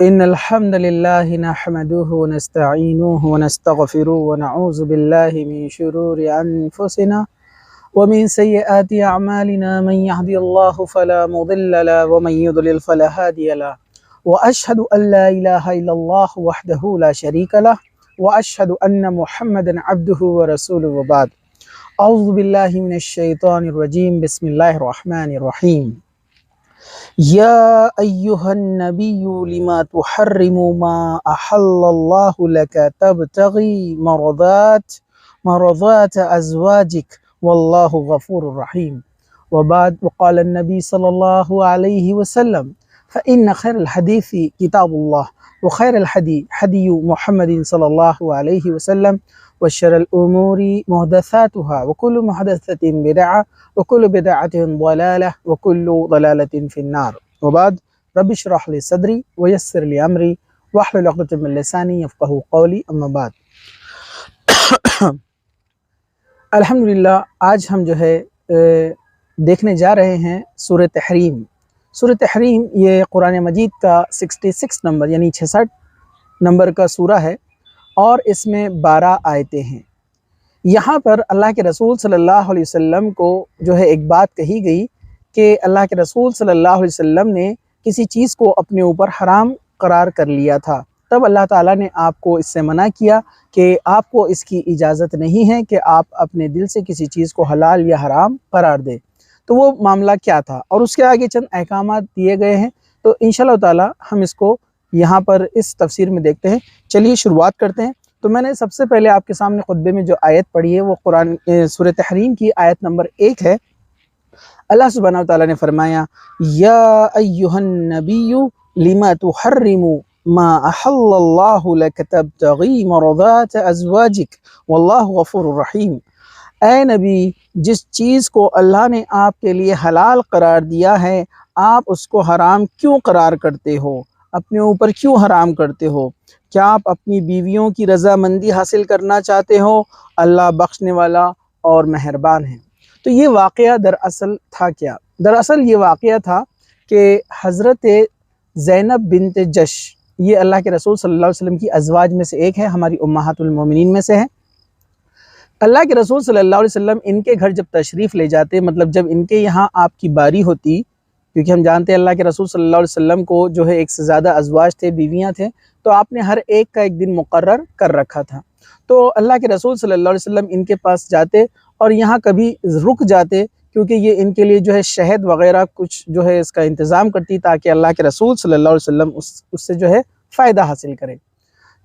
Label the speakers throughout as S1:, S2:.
S1: إن الحمد لله نحمده ونستعينه ونستغفره ونعوذ بالله من شرور أنفسنا ومن سيئات أعمالنا من يهدي الله فلا مضل له ومن يضلل فلا هادي له وأشهد أن لا إله إلا الله وحده لا شريك له وأشهد أن محمدا عبده ورسوله وبعد أعوذ بالله من الشيطان الرجيم بسم الله الرحمن الرحيم يا أيها النبي لما تحرم ما أحل الله لك تبتغي مرضات أزواجك والله غفور رحيم وبعد وقال النبي صلى الله عليه وسلم فإن خير الحديث كتاب الله وخير الحدي حدي محمد صلى الله عليه وسلم وشر الأمور محدثاتها وكل محدثة بدعة وكل بدعة ضلالة وكل ضلالة في النار وبعد رب اشرح لي صدري ويسر لي أمري واحلل عقدة من لساني يفقهوا قولي أما بعد الحمدللہ آج ہم دیکھنے جا رہے ہیں سورہ تحریم۔ سورہ تحریم یہ قرآن مجید کا 66 نمبر یعنی 66 نمبر کا سورہ ہے اور اس میں 12 آیتیں ہیں۔ یہاں پر اللہ کے رسول صلی اللہ علیہ وسلم کو ایک بات کہی گئی کہ اللہ کے رسول صلی اللہ علیہ وسلم نے کسی چیز کو اپنے اوپر حرام قرار کر لیا تھا، تب اللہ تعالیٰ نے آپ کو اس سے منع کیا کہ آپ کو اس کی اجازت نہیں ہے کہ آپ اپنے دل سے کسی چیز کو حلال یا حرام قرار دیں۔ تو وہ معاملہ کیا تھا اور اس کے آگے چند احکامات دیے گئے ہیں، تو انشاءاللہ تعالیٰ ہم اس کو یہاں پر اس تفسیر میں دیکھتے ہیں۔ چلیے شروعات کرتے ہیں۔ تو میں نے سب سے پہلے آپ کے سامنے خطبے میں جو آیت پڑھی ہے وہ سورہ تحریم کی آیت نمبر 1 ہے۔ اللہ سبحانہ وتعالیٰ نے فرمایا یا ایہا النبی لما تحرم ما احل اللہ لک تبتغی مرضات ازواجک واللہ غفور رحیم۔ اے نبی، جس چیز کو اللہ نے آپ کے لیے حلال قرار دیا ہے آپ اس کو حرام کیوں قرار کرتے ہو، اپنے اوپر کیوں حرام کرتے ہو؟ کیا آپ اپنی بیویوں کی رضامندی حاصل کرنا چاہتے ہو؟ اللہ بخشنے والا اور مہربان ہے۔ تو یہ واقعہ دراصل تھا کیا؟ دراصل یہ واقعہ تھا کہ حضرت زینب بنت جش، یہ اللہ کے رسول صلی اللہ علیہ وسلم کی ازواج میں سے ایک ہے، ہماری امہات المومنین میں سے ہے۔ اللہ کے رسول صلی اللہ علیہ وسلم ان کے گھر جب تشریف لے جاتے، مطلب جب ان کے یہاں آپ کی باری ہوتی، کیونکہ ہم جانتے ہیں اللہ کے رسول صلی اللہ علیہ وسلم کو ایک سے زیادہ ازواج تھے، بیویاں تھے، تو آپ نے ہر ایک کا ایک دن مقرر کر رکھا تھا۔ تو اللہ کے رسول صلی اللہ علیہ وسلم ان کے پاس جاتے اور یہاں کبھی رک جاتے، کیونکہ یہ ان کے لیے شہد وغیرہ کچھ اس کا انتظام کرتی تاکہ اللہ کے رسول صلی اللہ علیہ وسلم اس سے فائدہ حاصل کرے۔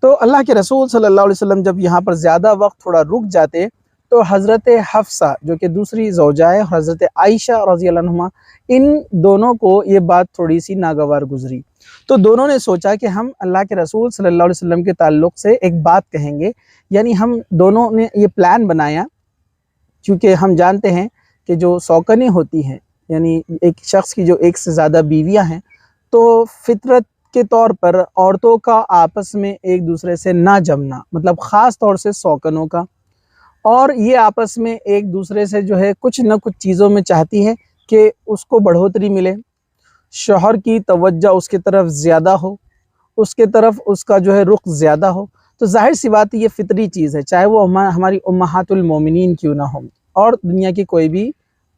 S1: تو اللہ کے رسول صلی اللہ علیہ وسلم جب یہاں پر زیادہ وقت تھوڑا رک جاتے تو حضرت حفصہ جو کہ دوسری زوجہ ہے، حضرت عائشہ رضی اللہ عنہما، ان دونوں کو یہ بات تھوڑی سی ناگوار گزری۔ تو دونوں نے سوچا کہ ہم اللہ کے رسول صلی اللہ علیہ وسلم کے تعلق سے ایک بات کہیں گے، یعنی ہم دونوں نے یہ پلان بنایا، کیونکہ ہم جانتے ہیں کہ جو سوکنیں ہوتی ہیں، یعنی ایک شخص کی جو ایک سے زیادہ بیویاں ہیں، تو فطرت کے طور پر عورتوں کا آپس میں ایک دوسرے سے نہ جمنا، مطلب خاص طور سے سوکنوں کا، اور یہ آپس میں ایک دوسرے سے کچھ نہ کچھ چیزوں میں چاہتی ہے کہ اس کو بڑھوتری ملے، شوہر کی توجہ اس کی طرف زیادہ ہو، اس کے طرف اس کا رخ زیادہ ہو۔ تو ظاہر سی بات یہ فطری چیز ہے، چاہے وہ ہماری امہات المومنین کیوں نہ ہو اور دنیا کی کوئی بھی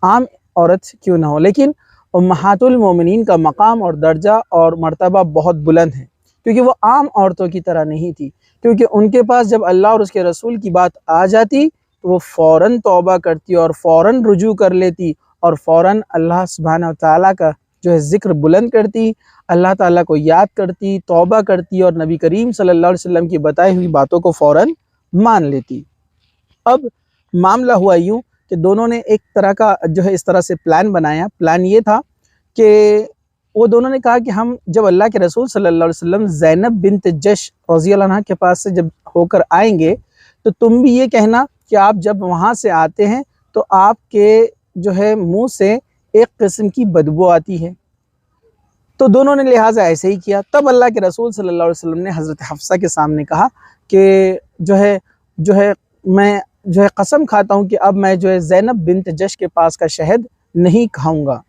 S1: عام عورت کیوں نہ ہو، لیکن امہات المومنین کا مقام اور درجہ اور مرتبہ بہت بلند ہے، کیونکہ وہ عام عورتوں کی طرح نہیں تھی، کیونکہ ان کے پاس جب اللہ اور اس کے رسول کی بات آ جاتی تو وہ فوراً توبہ کرتی اور فوراً رجوع کر لیتی اور فوراً اللہ سبحانہ وتعالیٰ کا ذکر بلند کرتی، اللہ تعالیٰ کو یاد کرتی، توبہ کرتی اور نبی کریم صلی اللہ علیہ وسلم کی بتائی ہوئی باتوں کو فوراً مان لیتی۔ اب معاملہ ہوا یوں کہ دونوں نے ایک طرح کا اس طرح سے پلان بنایا۔ پلان یہ تھا کہ وہ دونوں نے کہا کہ ہم جب اللہ کے رسول صلی اللہ علیہ وسلم زینب بنت جش رضی اللہ عنہ کے پاس سے جب ہو کر آئیں گے تو تم بھی یہ کہنا کہ آپ جب وہاں سے آتے ہیں تو آپ کے منہ سے ایک قسم کی بدبو آتی ہے۔ تو دونوں نے لہٰذا ایسے ہی کیا۔ تب اللہ کے رسول صلی اللہ علیہ وسلم نے حضرت حفصہ کے سامنے کہا کہ میں قسم کھاتا ہوں کہ اب میں زینب بنت جش کے پاس کا شہد نہیں کھاؤں گا،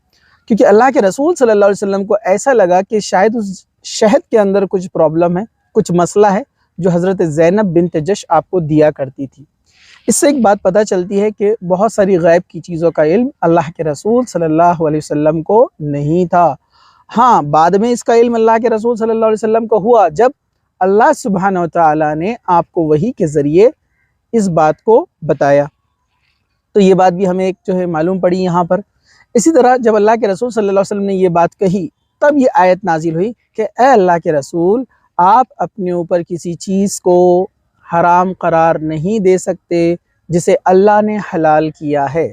S1: کیونکہ اللہ کے رسول صلی اللہ علیہ وسلم کو ایسا لگا کہ شاید اس شہد کے اندر کچھ پرابلم ہے، کچھ مسئلہ ہے جو حضرت زینب بنت جش آپ کو دیا کرتی تھی۔ اس سے ایک بات پتہ چلتی ہے کہ بہت ساری غیب کی چیزوں کا علم اللہ کے رسول صلی اللہ علیہ وسلم کو نہیں تھا۔ ہاں، بعد میں اس کا علم اللہ کے رسول صلی اللہ علیہ وسلم کو ہوا جب اللہ سبحانہ وتعالی نے آپ کو وحی کے ذریعے اس بات کو بتایا۔ تو یہ بات بھی ہمیں ایک جو ہے معلوم پڑی یہاں پر۔ اسی طرح جب اللہ کے رسول صلی اللہ علیہ وسلم نے یہ بات کہی تب یہ آیت نازل ہوئی کہ اے اللہ کے رسول، آپ اپنے اوپر کسی چیز کو حرام قرار نہیں دے سکتے جسے اللہ نے حلال کیا ہے۔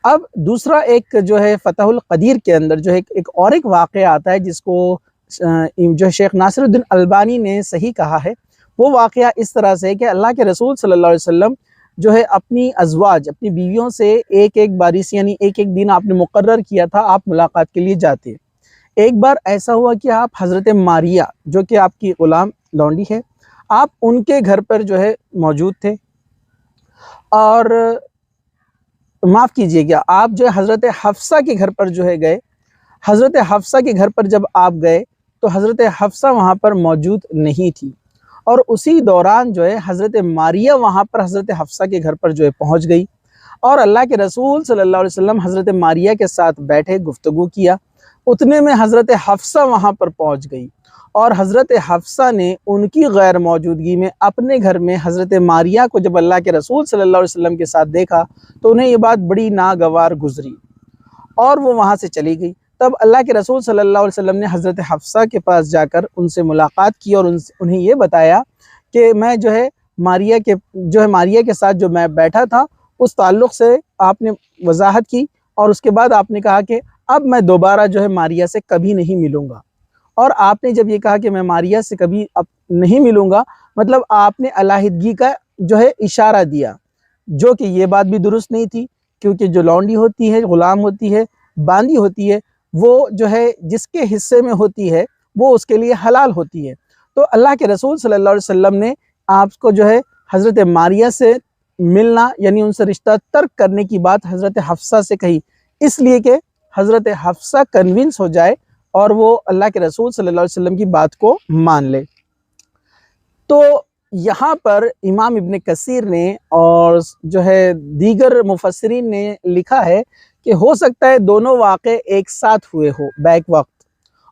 S1: اب دوسرا ایک جو ہے فتح القدیر کے اندر جو ہے ایک واقعہ آتا ہے جس کو جو شیخ ناصر الدین البانی نے صحیح کہا ہے۔ وہ واقعہ اس طرح سے کہ اللہ کے رسول صلی اللہ علیہ وسلم جو ہے اپنی ازواج، اپنی بیویوں سے ایک باری سے یعنی ایک دن آپ نے مقرر کیا تھا آپ ملاقات کے لیے جاتے۔ ایک بار ایسا ہوا کہ آپ حضرت ماریہ جو کہ آپ کی غلام لونڈی ہے، آپ ان کے گھر پر جو ہے موجود تھے، اور معاف کیجئے گا، آپ جو ہے حضرت حفصہ کے گھر پر جو ہے گئے۔ حضرت حفصہ کے گھر پر جب آپ گئے تو حضرت حفصہ وہاں پر موجود نہیں تھی، اور اسی دوران جو ہے حضرت ماریہ وہاں پر حضرت حفصہ کے گھر پر جو ہے پہنچ گئی، اور اللہ کے رسول صلی اللہ علیہ وسلم حضرت ماریہ کے ساتھ بیٹھے گفتگو کیا۔ اتنے میں حضرت حفصہ وہاں پر پہنچ گئی، اور حضرت حفصہ نے ان کی غیر موجودگی میں اپنے گھر میں حضرت ماریہ کو جب اللہ کے رسول صلی اللہ علیہ وسلم کے ساتھ دیکھا تو انہیں یہ بات بڑی ناگوار گزری، اور وہ وہاں سے چلی گئی۔ تب اللہ کے رسول صلی اللہ علیہ وسلم نے حضرت حفصہ کے پاس جا کر ان سے ملاقات کی اور انہیں یہ بتایا کہ میں جو ہے ماریہ کے ساتھ جو میں بیٹھا تھا اس تعلق سے آپ نے وضاحت کی، اور اس کے بعد آپ نے کہا کہ اب میں دوبارہ جو ہے ماریہ سے کبھی نہیں ملوں گا۔ اور آپ نے جب یہ کہا کہ میں ماریہ سے کبھی اب نہیں ملوں گا، مطلب آپ نے علیحدگی کا جو ہے اشارہ دیا، جو کہ یہ بات بھی درست نہیں تھی، کیونکہ جو لونڈی ہوتی ہے، غلام ہوتی ہے، باندی ہوتی ہے، وہ جو ہے جس کے حصے میں ہوتی ہے وہ اس کے لیے حلال ہوتی ہے۔ تو اللہ کے رسول صلی اللہ علیہ وسلم نے آپ کو جو ہے حضرت ماریہ سے ملنا یعنی ان سے رشتہ ترک کرنے کی بات حضرت حفصہ سے کہی، اس لیے کہ حضرت حفصہ کنونس ہو جائے اور وہ اللہ کے رسول صلی اللہ علیہ وسلم کی بات کو مان لے۔ تو یہاں پر امام ابن کثیر نے اور جو ہے دیگر مفسرین نے لکھا ہے کہ ہو سکتا ہے دونوں واقعے ایک ساتھ ہوئے ہو بیک وقت،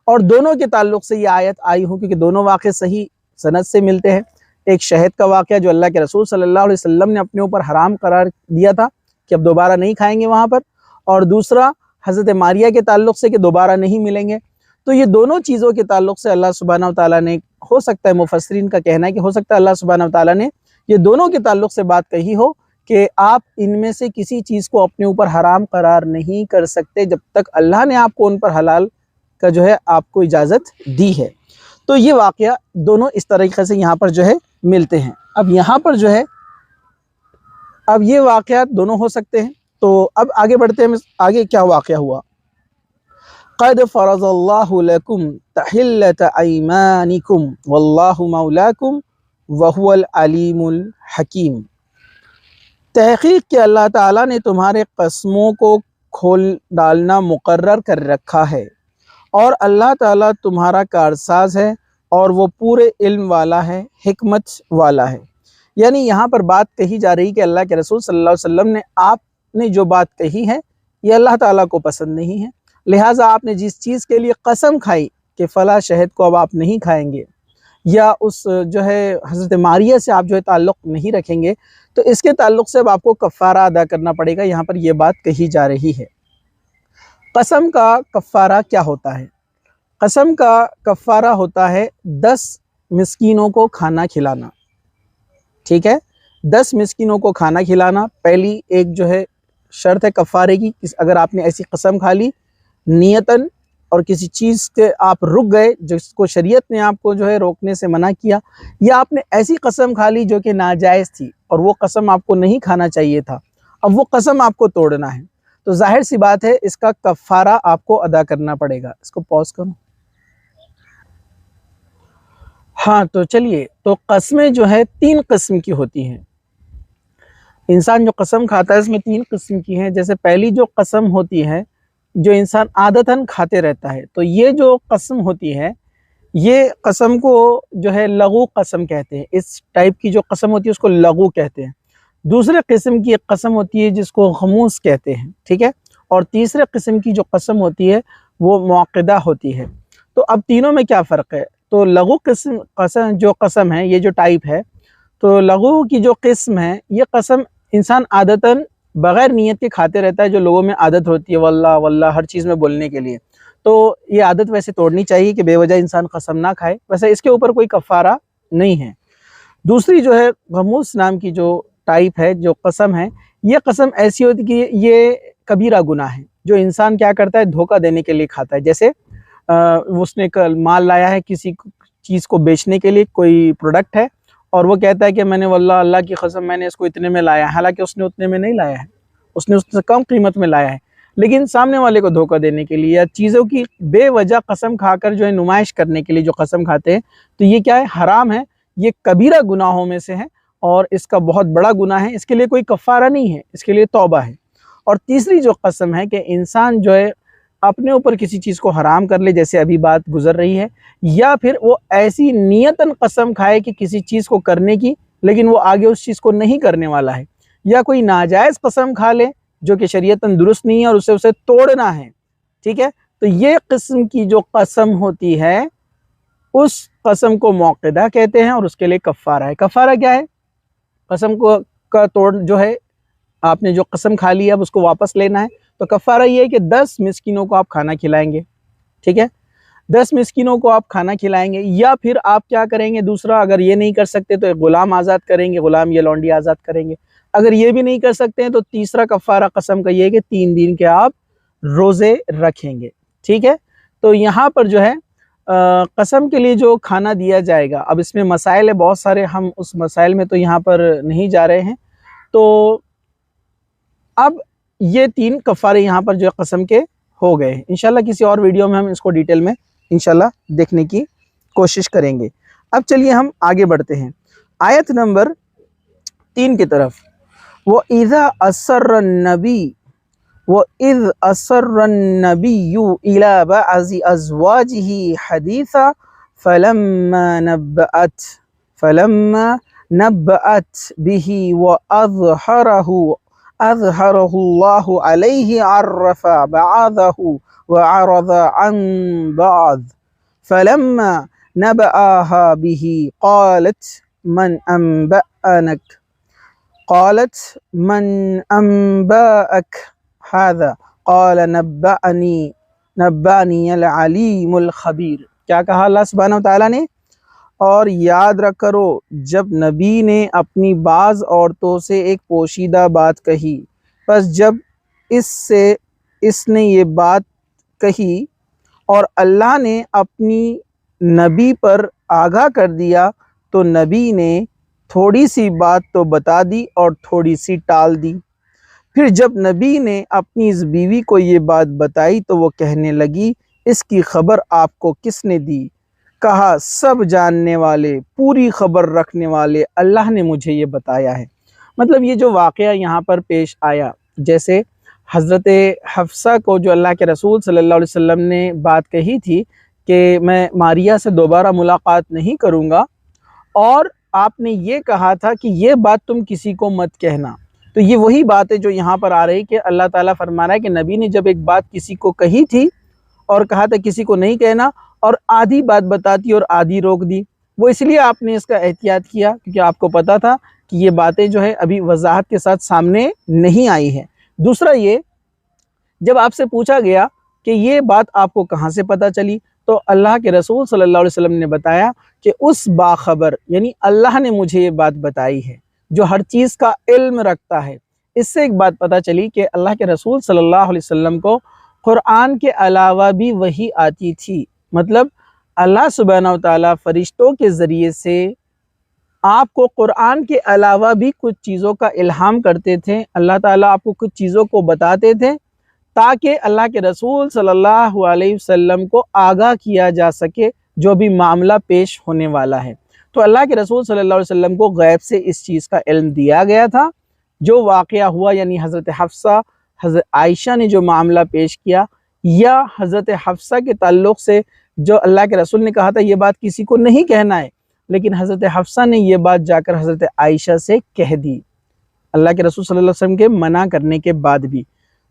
S1: اور دونوں کے تعلق سے یہ آیت آئی ہو، کیونکہ دونوں واقعے صحیح سند سے ملتے ہیں۔ ایک شہد کا واقعہ جو اللہ کے رسول صلی اللہ علیہ وسلم نے اپنے اوپر حرام قرار دیا تھا کہ اب دوبارہ نہیں کھائیں گے وہاں پر، اور دوسرا حضرت ماریہ کے تعلق سے کہ دوبارہ نہیں ملیں گے۔ تو یہ دونوں چیزوں کے تعلق سے اللہ سبحانہ وتعالیٰ نے، ہو سکتا ہے مفسرین کا کہنا ہے کہ ہو سکتا ہے اللہ سبحانہ وتعالیٰ نے یہ دونوں کے تعلق سے بات کہی ہو کہ آپ ان میں سے کسی چیز کو اپنے اوپر حرام قرار نہیں کر سکتے جب تک اللہ نے آپ کو ان پر حلال کا جو ہے آپ کو اجازت دی ہے۔ تو یہ واقعہ دونوں اس طریقے سے یہاں پر جو ہے ملتے ہیں۔ اب یہاں پر جو ہے اب یہ واقعات دونوں ہو سکتے ہیں۔ تو اب آگے بڑھتے ہیں، آگے کیا واقعہ ہوا۔ قد فرض اللہ لکم تحلۃ ایمانکم واللہ مولاکم وہو العلیم الحکیم۔ تحقیق کہ اللہ تعالیٰ نے تمہارے قسموں کو کھول ڈالنا مقرر کر رکھا ہے، اور اللہ تعالیٰ تمہارا کارساز ہے اور وہ پورے علم والا ہے، حکمت والا ہے۔ یعنی یہاں پر بات کہی جا رہی کہ اللہ کے رسول صلی اللہ علیہ وسلم نے آپ نے جو بات کہی ہے یہ اللہ تعالیٰ کو پسند نہیں ہے، لہٰذا آپ نے جس چیز کے لیے قسم کھائی کہ فلاں شہد کو اب آپ نہیں کھائیں گے، یا اس جو ہے حضرت ماریہ سے آپ جو ہے تعلق نہیں رکھیں گے، تو اس کے تعلق سے اب آپ کو کفارہ ادا کرنا پڑے گا۔ یہاں پر یہ بات کہی جا رہی ہے۔ قسم کا کفارہ کیا ہوتا ہے؟ قسم کا کفارہ ہوتا ہے 10 مسکینوں کو کھانا کھلانا۔ ٹھیک ہے، 10 مسکینوں کو کھانا کھلانا پہلی ایک جو ہے شرط ہے کفارے کی۔ اگر آپ نے ایسی قسم کھا لی نیتاً اور کسی چیز کے آپ رک گئے جس کو شریعت نے آپ کو جو ہے روکنے سے منع کیا، یا آپ نے ایسی قسم کھا لی جو کہ ناجائز تھی اور وہ قسم آپ کو نہیں کھانا چاہیے تھا، اب وہ قسم آپ کو توڑنا ہے، تو ظاہر سی بات ہے اس کا کفارہ آپ کو ادا کرنا پڑے گا۔ اس کو پاز کروں۔ ہاں تو چلیے، تو قسمیں جو ہے 3 قسم کی ہوتی ہیں۔ انسان جو قسم کھاتا ہے اس میں 3 قسم کی ہیں۔ جیسے پہلی جو قسم ہوتی ہے جو انسان عادتاً کھاتے رہتا ہے، تو یہ جو قسم ہوتی ہے یہ قسم کو جو ہے لغو قسم کہتے ہیں، اس ٹائپ کی جو قسم ہوتی ہے اس کو لغو کہتے ہیں۔ دوسرے قسم کی ایک قسم ہوتی ہے جس کو غموس کہتے ہیں، ٹھیک ہے، اور تیسرے قسم کی جو قسم ہوتی ہے وہ معقدہ ہوتی ہے۔ تو اب تینوں میں کیا فرق ہے؟ تو لغو قسم ہے، یہ جو ٹائپ ہے، تو لغو کی جو قسم ہے یہ قسم انسان عادتاً بغیر نیت کے کھاتے رہتا ہے، جو لوگوں میں عادت ہوتی ہے واللہ واللہ ہر چیز میں بولنے کے لیے۔ تو یہ عادت ویسے توڑنی چاہیے کہ بے وجہ انسان قسم نہ کھائے، ویسے اس کے اوپر کوئی کفارہ نہیں ہے۔ دوسری جو ہے غموس نام کی جو ٹائپ ہے، جو قسم ہے، یہ قسم ایسی ہوتی کہ یہ کبیرہ گناہ ہے، جو انسان کیا کرتا ہے دھوکہ دینے کے لیے کھاتا ہے۔ جیسے اس نے مال لایا ہے کسی چیز کو بیچنے کے لیے، کوئی پروڈکٹ ہے، اور وہ کہتا ہے کہ میں نے واللہ اللہ کی قسم میں نے اس کو اتنے میں لایا ہے، حالانکہ اس نے اتنے میں نہیں لایا ہے، اس نے اس سے کم قیمت میں لایا ہے، لیکن سامنے والے کو دھوکہ دینے کے لیے یا چیزوں کی بے وجہ قسم کھا کر جو ہے نمائش کرنے کے لیے جو قسم کھاتے ہیں، تو یہ کیا ہے؟ حرام ہے، یہ کبیرہ گناہوں میں سے ہے اور اس کا بہت بڑا گناہ ہے، اس کے لیے کوئی کفارہ نہیں ہے، اس کے لیے توبہ ہے۔ اور تیسری جو قسم ہے کہ انسان جو ہے اپنے اوپر کسی چیز کو حرام کر لے، جیسے ابھی بات گزر رہی ہے، یا پھر وہ ایسی نیتاً قسم کھائے کہ کسی چیز کو کرنے کی، لیکن وہ آگے اس چیز کو نہیں کرنے والا ہے، یا کوئی ناجائز قسم کھا لے جو کہ شریعتاً درست نہیں ہے اور اسے توڑنا ہے، ٹھیک ہے، تو یہ قسم کی جو قسم ہوتی ہے اس قسم کو موقدہ کہتے ہیں اور اس کے لیے کفارہ ہے۔ کفارہ کیا ہے؟ قسم کا توڑ جو ہے، آپ نے جو قسم کھا لی اب اس کو واپس لینا ہے، تو کفارہ یہ ہے کہ 10 مسکینوں کو آپ کھانا کھلائیں گے، ٹھیک ہے، 10 مسکینوں کو آپ کھانا کھلائیں گے، یا پھر آپ کیا کریں گے؟ دوسرا، اگر یہ نہیں کر سکتے تو ایک غلام آزاد کریں گے، غلام یا لونڈی آزاد کریں گے۔ اگر یہ بھی نہیں کر سکتے ہیں تو تیسرا کفارہ قسم کا یہ ہے کہ 3 دن کے آپ روزے رکھیں گے، ٹھیک ہے۔ تو یہاں پر جو ہے قسم کے لیے جو کھانا دیا جائے گا، اب اس میں مسائل ہے بہت سارے، ہم اس مسائل میں تو یہاں پر نہیں جا رہے ہیں۔ تو اب یہ 3 کفارے یہاں پر جو قسم کے ہو گئے ہیں، انشاءاللہ کسی اور ویڈیو میں ہم اس کو ڈیٹیل میں انشاءاللہ دیکھنے کی کوشش کریں گے۔ اب چلیے ہم آگے بڑھتے ہیں آیت نمبر 3 کی طرف۔ وَإِذَا أَسَرَّ النَّبِيُّ إِلَى بَعْضِ أَزْوَاجِهِ حَدِيثًا فَلَمَّا نَبَّأَتْ بِهِ وَأَظْهَرَهُ اللَّهُ عَلَيْهِ عَرَّفَ بَعْضَهُ وَعَرَضَ عَنْ بَعْضٍ فَلَمَّا نَبَّأَهَا بِهِ قَالَتْ مَنْ أَنْبَأَكَ هَذَا قَالَ نَبَّأَنِيَ الْعَلِيمُ الْخَبِيرُ۔ کیا کہا اللہ سبحانہ وتعالیٰ نے؟ اور یاد رکھ کرو جب نبی نے اپنی بعض عورتوں سے ایک پوشیدہ بات کہی، پس جب اس نے یہ بات کہی اور اللہ نے اپنی نبی پر آگاہ کر دیا، تو نبی نے تھوڑی سی بات تو بتا دی اور تھوڑی سی ٹال دی۔ پھر جب نبی نے اپنی اس بیوی کو یہ بات بتائی تو وہ کہنے لگی، اس کی خبر آپ کو کس نے دی؟ کہا، سب جاننے والے، پوری خبر رکھنے والے اللہ نے مجھے یہ بتایا ہے۔ مطلب یہ جو واقعہ یہاں پر پیش آیا، جیسے حضرت حفصہ کو جو اللہ کے رسول صلی اللہ علیہ وسلم نے بات کہی تھی کہ میں ماریہ سے دوبارہ ملاقات نہیں کروں گا، اور آپ نے یہ کہا تھا کہ یہ بات تم کسی کو مت کہنا، تو یہ وہی بات ہے جو یہاں پر آ رہی کہ اللہ تعالیٰ فرما رہا ہے کہ نبی نے جب ایک بات کسی کو کہی تھی اور کہا تھا کسی کو نہیں کہنا، اور آدھی بات بتاتی اور آدھی روک دی، وہ اس لیے آپ نے اس کا احتیاط کیا کیونکہ آپ کو پتا تھا کہ یہ باتیں جو ہے ابھی وضاحت کے ساتھ سامنے نہیں آئی ہیں۔ دوسرا یہ، جب آپ سے پوچھا گیا کہ یہ بات آپ کو کہاں سے پتہ چلی، تو اللہ کے رسول صلی اللہ علیہ وسلم نے بتایا کہ اس باخبر یعنی اللہ نے مجھے یہ بات بتائی ہے جو ہر چیز کا علم رکھتا ہے۔ اس سے ایک بات پتہ چلی کہ اللہ کے رسول صلی اللہ علیہ وسلم کو قرآن کے علاوہ بھی وحی آتی تھی، مطلب اللہ سبحانہ وتعالیٰ فرشتوں کے ذریعے سے آپ کو قرآن کے علاوہ بھی کچھ چیزوں کا الہام کرتے تھے، اللہ تعالیٰ آپ کو کچھ چیزوں کو بتاتے تھے تاکہ اللہ کے رسول صلی اللہ علیہ وسلم کو آگاہ کیا جا سکے جو بھی معاملہ پیش ہونے والا ہے۔ تو اللہ کے رسول صلی اللہ علیہ وسلم کو غیب سے اس چیز کا علم دیا گیا تھا، جو واقعہ ہوا یعنی حضرت حفصہ، حضرت عائشہ نے جو معاملہ پیش کیا، یا حضرت حفصہ کے تعلق سے جو اللہ کے رسول نے کہا تھا یہ بات کسی کو نہیں کہنا ہے، لیکن حضرت حفصہ نے یہ بات جا کر حضرت عائشہ سے کہہ دی اللہ کے رسول صلی اللہ علیہ وسلم کے منع کرنے کے بعد بھی۔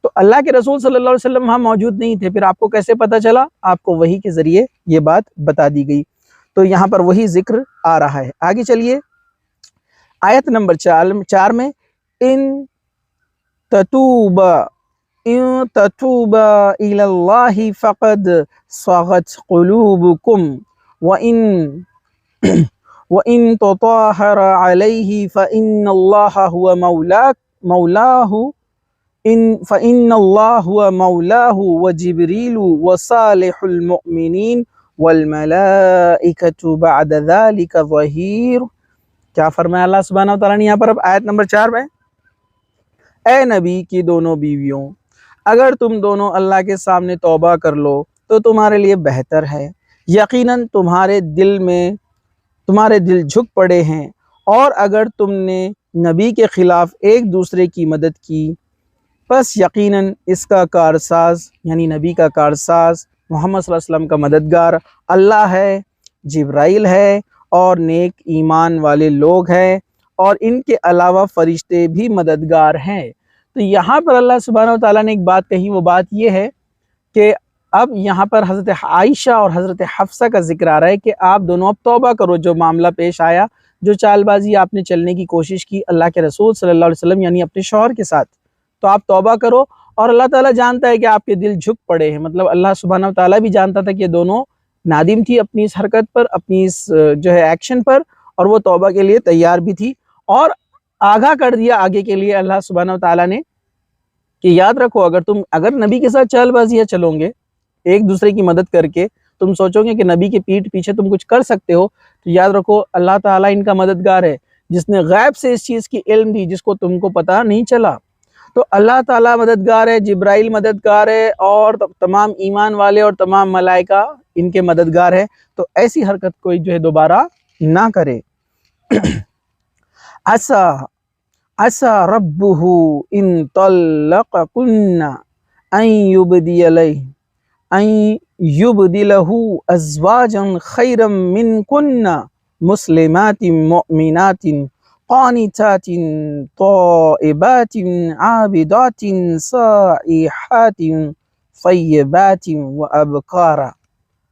S1: تو اللہ کے رسول صلی اللہ علیہ وسلم وہاں موجود نہیں تھے، پھر آپ کو کیسے پتا چلا؟ آپ کو وحی کے ذریعے یہ بات بتا دی گئی۔ تو یہاں پر وہی ذکر آ رہا ہے۔ آگے چلیے آیت نمبر 4 میں ان تتوبا الی اللہ فقد صغت قلوبکم وَإِن تُطَاهَرَ عَلَيْهِ فَإِنَّ اللَّهَ هُوَ مَوْلَاهُ وَجِبْرِيلُ وَصَالِحُ الْمُؤْمِنِينَ وَالْمَلَائِكَةُ بَعْدَ ذَلِكَ ظَهِيرٌ۔ کیا فرمایا اللہ سبحانہ وتعالیٰ نے یہاں پر اب آیت نمبر 4 میں؟ اے نبی کی دونوں بیویوں، اگر تم دونوں اللہ کے سامنے توبہ کر لو تو تمہارے لیے بہتر ہے، یقیناً تمہارے دل جھک پڑے ہیں، اور اگر تم نے نبی کے خلاف ایک دوسرے کی مدد کی پس یقیناً اس کا کارساز یعنی نبی کا کارساز محمد صلی اللہ علیہ وسلم کا مددگار اللہ ہے، جبرائیل ہے اور نیک ایمان والے لوگ ہیں، اور ان کے علاوہ فرشتے بھی مددگار ہیں۔ تو یہاں پر اللہ سبحانہ وتعالیٰ نے ایک بات کہی، وہ بات یہ ہے کہ اب یہاں پر حضرت عائشہ اور حضرت حفصہ کا ذکر آ رہا ہے کہ آپ دونوں اب توبہ کرو، جو معاملہ پیش آیا، جو چال بازی آپ نے چلنے کی کوشش کی اللہ کے رسول صلی اللہ علیہ وسلم یعنی اپنے شوہر کے ساتھ، تو آپ توبہ کرو۔ اور اللہ تعالیٰ جانتا ہے کہ آپ کے دل جھک پڑے ہیں، مطلب اللہ سبحانہ وتعالیٰ بھی جانتا تھا کہ یہ دونوں نادم تھی اپنی اس حرکت پر، اپنی اس جو ہے ایکشن پر، اور وہ توبہ کے لیے تیار بھی تھی، اور آگاہ کر دیا آگے کے لیے اللہ سبحانہ وتعالیٰ نے کہ یاد رکھو اگر نبی کے ساتھ چال بازیاں چلو گے، ایک دوسرے کی مدد کر کے تم سوچو گے کہ نبی کے پیٹھ پیچھے تم کچھ کر سکتے ہو، تو یاد رکھو اللہ تعالیٰ ان کا مددگار ہے، جس نے غیب سے اس چیز کی علم دی جس کو تم کو پتہ نہیں چلا۔ تو اللہ تعالیٰ مددگار ہے، جبرائیل مددگار ہے، اور تمام ایمان والے اور تمام ملائکہ ان کے مددگار ہیں، تو ایسی حرکت کوئی جو ہے دوبارہ نہ کرے۔ عسى ربه ان طلقكن ان يبدله ازواجا خيرا منكن مسلمات مؤمنات قانتات طائبات عابدات سائحات طیبات وابکارا۔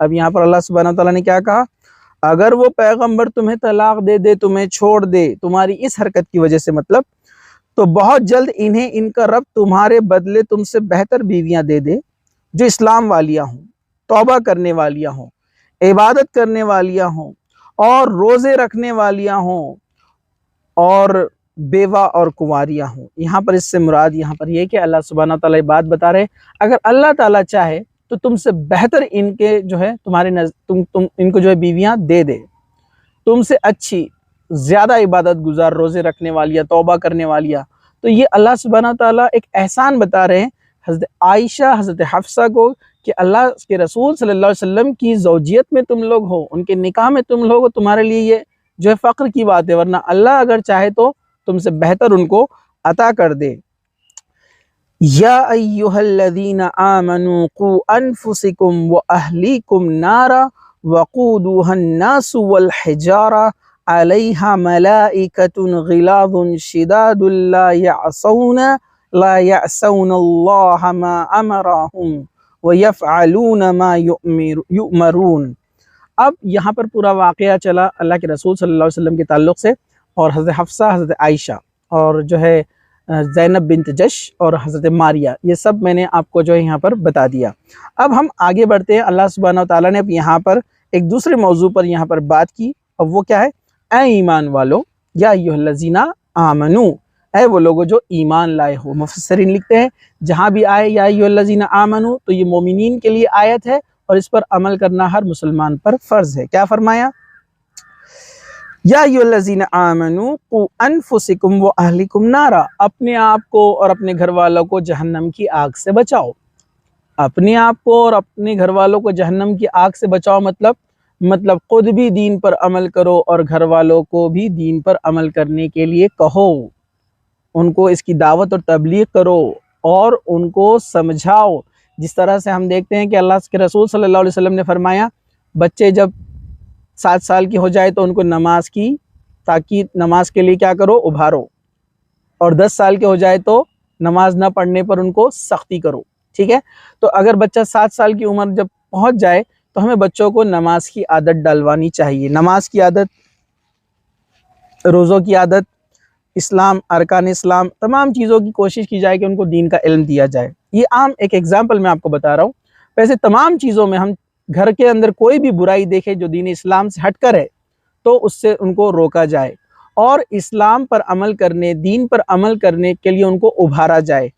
S1: اب یہاں پر اللہ سبحانہ وتعالیٰ نے کیا کہا؟ اگر وہ پیغمبر تمہیں طلاق دے تمہیں چھوڑ دے تمہاری اس حرکت کی وجہ سے، مطلب تو بہت جلد انہیں ان کا رب تمہارے بدلے تم سے بہتر بیویاں دے دے، جو اسلام والیاں ہوں، توبہ کرنے والیاں ہوں، عبادت کرنے والیاں ہوں، اور روزے رکھنے والیاں ہوں، اور بیوہ اور کنواریاں ہوں۔ یہاں پر اس سے مراد یہاں پر یہ کہ اللہ سبحانہ تعالیٰ بات بتا رہے، اگر اللہ تعالیٰ چاہے تو تم سے بہتر ان کے جو ہے تمہارے ان کو جو ہے بیویاں دے دے، تم سے اچھی، زیادہ عبادت گزار، روزے رکھنے والیاں، توبہ کرنے والیاں۔ تو یہ اللہ سبحانہ تعالیٰ ایک احسان بتا رہے ہیں حضرت عائشہ حضرت حفصہ کو کہ اللہ کے رسول صلی اللہ علیہ وسلم کی زوجیت میں تم لوگ ہو، ان کے نکاح میں تم لوگ ہو، تمہارے لیے یہ جو ہے فخر کی بات ہے، ورنہ اللہ اگر چاہے تو تم سے بہتر ان کو عطا کر دے۔ یا ایہا الذین آمنوا قوا انفسکم واہلیکم نارا وقودوها الناس والحجارہ علیہا ملائکۃ غلاظ شداد لا یعصون اللہ ما امرہم ویفعلون ما یؤمرون۔ اب یہاں پر پورا واقعہ چلا اللہ کے رسول صلی اللہ علیہ وسلم کے تعلق سے، اور حضرت حفصہ، حضرت عائشہ، اور جو ہے زینب بنت جش اور حضرت ماریہ، یہ سب میں نے آپ کو جو ہے یہاں پر بتا دیا۔ اب ہم آگے بڑھتے ہیں۔ اللہ سبحانہ وتعالیٰ نے اب یہاں پر ایک دوسرے موضوع پر یہاں پر بات کی، اب وہ کیا ہے؟ اے ایمان والو، یا ایھا الذین آمنو، اے وہ لوگوں جو ایمان لائے ہو۔ مفسرین لکھتے ہیں جہاں بھی آئے یا ایھا الذین آمنو تو یہ مومنین کے لیے آیت ہے، اور اس پر عمل کرنا ہر مسلمان پر فرض ہے۔ کیا فرمایا؟ یا ایھا الذین آمنوا قوا انفسکم واہلیکم نارا، اپنے آپ کو اور اپنے گھر والوں کو جہنم کی آگ سے بچاؤ۔ اپنے آپ کو اور اپنے گھر والوں کو جہنم کی آگ سے بچاؤ، مطلب خود بھی دین پر عمل کرو اور گھر والوں کو بھی دین پر عمل کرنے کے لیے کہو، ان کو اس کی دعوت اور تبلیغ کرو، اور ان کو سمجھاؤ جس طرح سے ہم دیکھتے ہیں کہ اللہ کے رسول صلی اللہ علیہ وسلم نے فرمایا بچے جب 7 سال کی ہو جائے تو ان کو نماز کی تاکید، نماز کے لیے کیا کرو، ابھارو، اور 10 سال کے ہو جائے تو نماز نہ پڑھنے پر ان کو سختی کرو، ٹھیک ہے۔ تو اگر بچہ 7 سال کی عمر جب پہنچ جائے تو ہمیں بچوں کو نماز کی عادت ڈلوانی چاہیے، نماز کی عادت، روزوں کی عادت، اسلام، ارکان اسلام، تمام چیزوں کی کوشش کی جائے کہ ان کو دین کا علم دیا جائے۔ یہ عام ایک ایگزامپل میں آپ کو بتا رہا ہوں، ویسے تمام چیزوں میں ہم گھر کے اندر کوئی بھی برائی دیکھے جو دین اسلام سے ہٹ کر ہے تو اس سے ان کو روکا جائے اور اسلام پر عمل کرنے، دین پر عمل کرنے کے لیے ان کو ابھارا جائے۔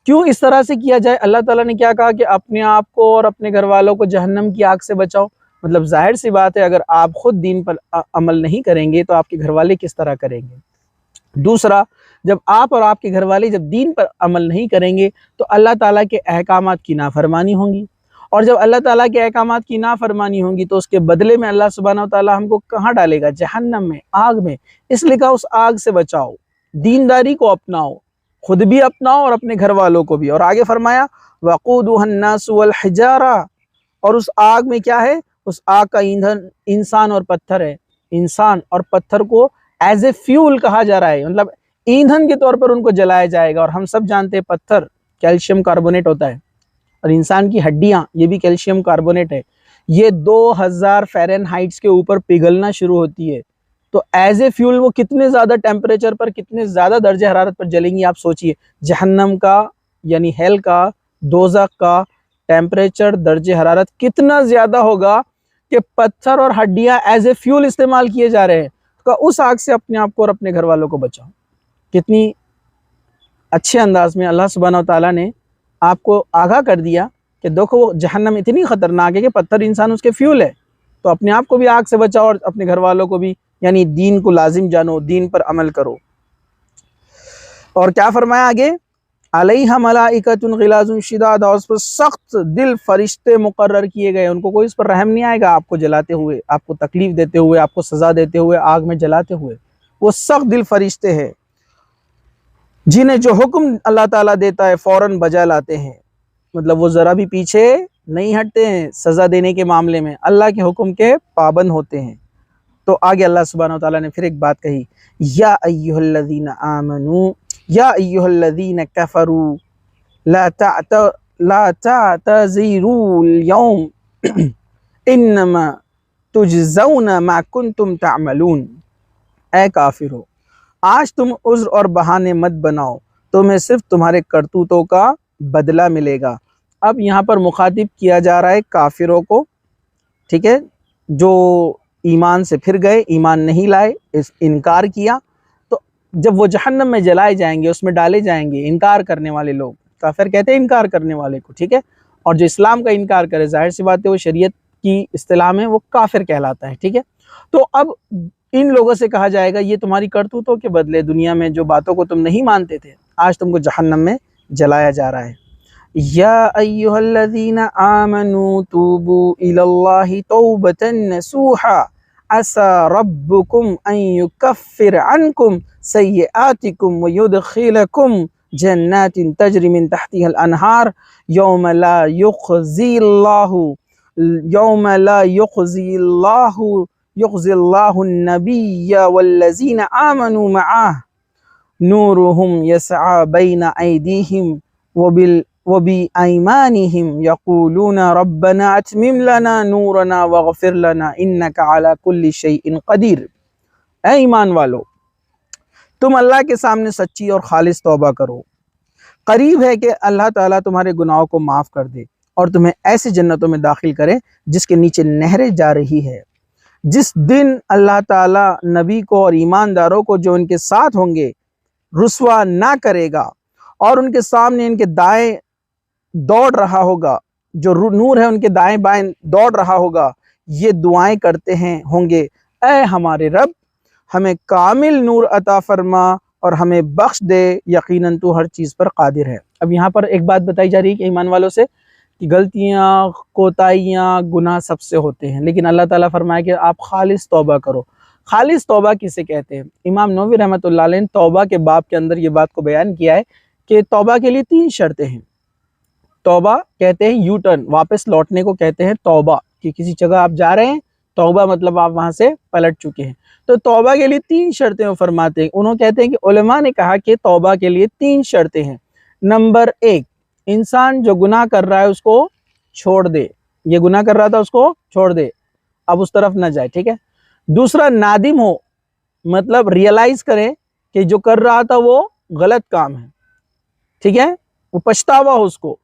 S1: کیوں اس طرح سے کیا جائے؟ اللہ تعالیٰ نے کیا کہا کہ اپنے آپ کو اور اپنے گھر والوں کو جہنم کی آگ سے بچاؤ۔ مطلب ظاہر سی بات ہے، اگر آپ خود دین پر عمل نہیں کریں گے تو آپ کے گھر والے کس طرح کریں گے؟ دوسرا، جب آپ اور آپ کے گھر والے جب دین پر عمل نہیں کریں گے تو اللہ تعالیٰ کے احکامات کی نافرمانی ہوں گی، اور جب اللہ تعالیٰ کے احکامات کی نافرمانی ہوں گی تو اس کے بدلے میں اللہ سبحانہ وتعالیٰ ہم کو کہاں ڈالے گا؟ جہنم میں، آگ میں۔ اس لیے کہا اس آگ سے بچاؤ، دینداری کو اپناؤ، خود بھی اپناؤ اور اپنے گھر والوں کو بھی۔ اور آگے فرمایا وَقُودُهَا النَّاسُ وَالْحِجَارَةُ، اور اس آگ میں کیا ہے؟ اس آگ کا ایندھن انسان اور پتھر ہے۔ انسان اور پتھر کو ایز اے فیول کہا جا رہا ہے، مطلب ایندھن کے طور پر ان کو جلایا جائے گا۔ اور ہم سب جانتے ہیں پتھر کیلشیم کاربونیٹ ہوتا ہے، اور انسان کی ہڈیاں یہ بھی کیلشیم کاربونیٹ ہے، یہ 2000 فیرن ہائٹس کے اوپر پگھلنا شروع ہوتی ہے۔ تو ایز اے فیول وہ کتنے زیادہ ٹیمپریچر پر، کتنے زیادہ درجہ حرارت پر جلیں گی آپ سوچئے۔ جہنم کا یعنی ہیل کا، دوزخ کا ٹیمپریچر، درجہ حرارت کتنا زیادہ ہوگا کہ پتھر اور ہڈیاں ایز اے فیول استعمال کیے جا رہے ہیں۔ تو اس آگ سے اپنے آپ کو اور اپنے گھر والوں کو بچاؤ۔ کتنی اچھے انداز میں اللہ سبحانہ وتعالیٰ نے آپ کو آگاہ کر دیا کہ دیکھو وہ جہنم اتنی خطرناک ہے کہ پتھر انسان اس کے فیول ہے۔ تو اپنے آپ کو بھی آگ سے بچاؤ اور اپنے گھر والوں کو بھی، یعنی دین کو لازم جانو، دین پر عمل کرو۔ اور کیا فرمایا آگے؟ علیہ ملائکۃ غلاظ شداد، اور اس پر سخت دل فرشتے مقرر کیے گئے، ان کو کوئی اس پر رحم نہیں آئے گا آپ کو جلاتے ہوئے، آپ کو تکلیف دیتے ہوئے، آپ کو سزا دیتے ہوئے، آگ میں جلاتے ہوئے۔ وہ سخت دل فرشتے ہیں جنہیں جو حکم اللہ تعالیٰ دیتا ہے فوراً بجا لاتے ہیں، مطلب وہ ذرا بھی پیچھے نہیں ہٹتے ہیں سزا دینے کے معاملے میں، اللہ کے حکم کے پابند ہوتے ہیں۔ تو آگے اللہ سبحانہ وتعالیٰ نے پھر ایک بات کہی، یا ایھا الذین آمنوا یا ایھا الذین کفروا لا تعتذروا اليوم انما تجزون ما کنتم تعملون۔ اے کافرو، آج تم عذر اور بہانے مت بناؤ، تمہیں صرف تمہارے کرتوتوں کا بدلہ ملے گا۔ اب یہاں پر مخاطب کیا جا رہا ہے کافروں کو، ٹھیک ہے، جو ایمان سے پھر گئے، ایمان نہیں لائے، انکار کیا، تو جب وہ جہنم میں جلائے جائیں گے، اس میں ڈالے جائیں گے انکار کرنے والے لوگ، کافر کہتے ہیں انکار کرنے والے کو، ٹھیک ہے، اور جو اسلام کا انکار کرے، ظاہر سی بات ہے وہ شریعت کی اصطلاح میں وہ کافر کہلاتا ہے، ٹھیک ہے۔ تو اب ان لوگوں سے کہا جائے گا یہ تمہاری کرتوتوں کے بدلے، دنیا میں جو باتوں کو تم نہیں مانتے تھے، آج تم کو جہنم میں جلایا جا رہا ہے۔ یا ایھا الذین آمنوا توبوا الی اللہ توبۃ نصوحا عسى ربکم ان یکفر عنکم سیئاتکم ویدخلکم جنات تجری من تحتها الانہار یوم لا یخزی اللہ النبی والذین آمنوا معه نورهم يسعى بين أيديهم وبأيمانهم يقولون ربنا أتمم لنا نورنا واغفر لنا إنك على كل شيء قدير۔ اے ایمان والو، تم اللہ کے سامنے سچی اور خالص توبہ کرو، قریب ہے کہ اللہ تعالیٰ تمہارے گناہوں کو معاف کر دے اور تمہیں ایسی جنتوں میں داخل کرے جس کے نیچے نہریں جا رہی ہے۔ جس دن اللہ تعالیٰ نبی کو اور ایمانداروں کو جو ان کے ساتھ ہوں گے رسوا نہ کرے گا، اور ان کے سامنے ان کے دائیں دوڑ رہا ہوگا، جو نور ہے ان کے دائیں بائیں دوڑ رہا ہوگا، یہ دعائیں کرتے ہیں ہوں گے، اے ہمارے رب ہمیں کامل نور عطا فرما اور ہمیں بخش دے، یقیناً تو ہر چیز پر قادر ہے۔ اب یہاں پر ایک بات بتائی جا رہی ہے کہ ایمان والوں سے کہ غلطیاں، کوتاہیاں، گناہ سب سے ہوتے ہیں، لیکن اللہ تعالیٰ فرمائے کہ آپ خالص توبہ کرو۔ خالص توبہ کسے کہتے ہیں؟ امام نووی رحمۃ اللہ علیہ نے توبہ کے باب کے اندر یہ بات کو بیان کیا ہے کہ توبہ کے لیے 3 شرطیں ہیں۔ توبہ کہتے ہیں یو ٹرن، واپس لوٹنے کو کہتے ہیں توبہ، کہ کسی جگہ آپ جا رہے ہیں، توبہ مطلب آپ وہاں سے پلٹ چکے ہیں۔ تو توبہ کے لیے 3 شرطیں وہ فرماتے ہیں۔ انہوں کہتے ہیں کہ علماء نے کہا کہ توبہ کے لیے 3 شرطیں ہیں۔ نمبر 1، انسان جو گناہ کر رہا ہے اس کو چھوڑ دے، یہ گناہ کر رہا تھا اس کو چھوڑ دے، اب اس طرف نہ جائے، ٹھیک ہے۔ دوسرا، نادم ہو، مطلب ریئلائز کرے کہ جو کر رہا تھا وہ غلط کام ہے، ٹھیک ہے، وہ پچھتاوا ہو اس کو،